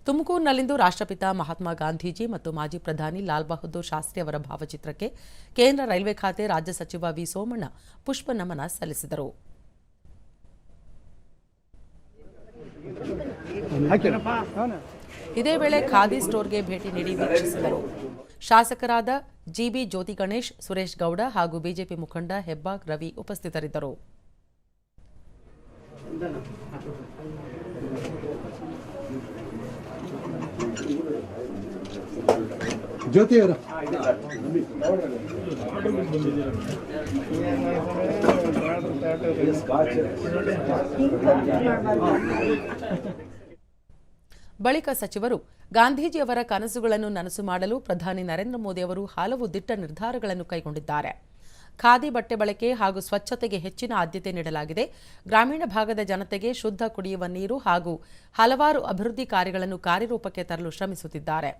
ತುಮಕೂರಿನಲ್ಲಿಂದು ರಾಷ್ಟ್ರಪಿತ ಮಹಾತ್ಮ ಗಾಂಧೀಜಿ ಮತ್ತು ಮಾಜಿ ಪ್ರಧಾನಿ ಲಾಲ್ ಬಹದ್ದೂರ್ ಶಾಸ್ತ್ರಿ ಅವರ ಭಾವಚಿತ್ರಕ್ಕೆ ಕೇಂದ್ರ ರೈಲ್ವೆ ಖಾತೆ ರಾಜ್ಯ ಸಚಿವ ವಿ ಸೋಮಣ್ಣ ಪುಷ್ಪ ನಮನ ಸಲ್ಲಿಸಿದರು. ಇದೇ ವೇಳೆ ಖಾದಿ ಸ್ಟೋರ್ಗೆ ಭೇಟಿ ನೀಡಿ ವೀಕ್ಷಿಸಿದರು. ಶಾಸಕರಾದ ಜಿಬಿ ಜ್ಯೋತಿ ಗಣೇಶ್, ಸುರೇಶ್ ಗೌಡ ಹಾಗೂ ಬಿಜೆಪಿ ಮುಖಂಡ ಹೆಬ್ಬಾಗ್ ರವಿ ಉಪಸ್ಥಿತರಿದ್ದರು. ಬಳಿಕ ಸಚಿವರು ಗಾಂಧೀಜಿಯವರ ಕನಸುಗಳನ್ನು ನನಸು ಮಾಡಲು ಪ್ರಧಾನಿ ನರೇಂದ್ರ ಮೋದಿ ಅವರು ಹಲವು ದಿಟ್ಟ ನಿರ್ಧಾರಗಳನ್ನು ಕೈಗೊಂಡಿದ್ದಾರೆ. ಖಾದಿ ಬಟ್ಟೆ ಬಳಕೆ ಹಾಗೂ ಸ್ವಚ್ಛತೆಗೆ ಹೆಚ್ಚಿನ ಆದ್ಯತೆ ನೀಡಲಾಗಿದೆ. ಗ್ರಾಮೀಣ ಭಾಗದ ಜನತೆಗೆ ಶುದ್ಧ ಕುಡಿಯುವ ನೀರು ಹಾಗೂ ಹಲವಾರು ಅಭಿವೃದ್ಧಿ ಕಾರ್ಯಗಳನ್ನು ಕಾರ್ಯರೂಪಕ್ಕೆ ತರಲು ಶ್ರಮಿಸುತ್ತಿದ್ದಾರೆ.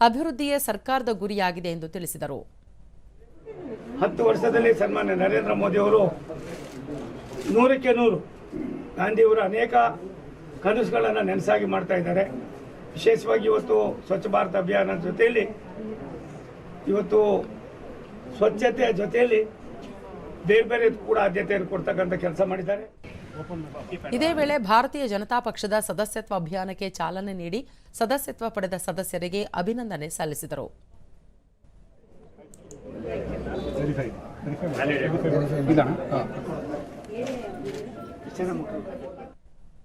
ಅಭಿವೃದ್ಧಿಯೇ ಸರ್ಕಾರದ ಗುರಿಯಾಗಿದೆ ಎಂದು ತಿಳಿಸಿದರು. 10 ವರ್ಷದಲ್ಲಿ ಸನ್ಮಾನ್ಯ ನರೇಂದ್ರ ಮೋದಿ ಅವರು 100ಕ್ಕೆ 100 ಗಾಂಧಿಯವರ ಅನೇಕ ಕನಸುಗಳನ್ನು ನೆನಸಾಗಿ ಮಾಡ್ತಾ ಇದ್ದಾರೆ. ವಿಶೇಷವಾಗಿ ಇವತ್ತು ಸ್ವಚ್ಛ ಭಾರತ ಅಭಿಯಾನದ ಜೊತೆಯಲ್ಲಿ ಇವತ್ತು ಸ್ವಚ್ಛತೆಯ ಜೊತೆಯಲ್ಲಿ ಬೇರೆ ಬೇರೆ ಕೂಡ ಆದ್ಯತೆಯನ್ನು ಕೊಡ್ತಕ್ಕಂಥ ಕೆಲಸ ಮಾಡಿದ್ದಾರೆ. ಇದೇ ವೇಳೆ ಭಾರತೀಯ ಜನತಾ ಪಕ್ಷದ ಸದಸ್ಯತ್ವ ಅಭಿಯಾನಕ್ಕೆ ಚಾಲನೆ ನೀಡಿ ಸದಸ್ಯತ್ವ ಪಡೆದ ಸದಸ್ಯರಿಗೆ ಅಭಿನಂದನೆ ಸಲ್ಲಿಸಿದರು.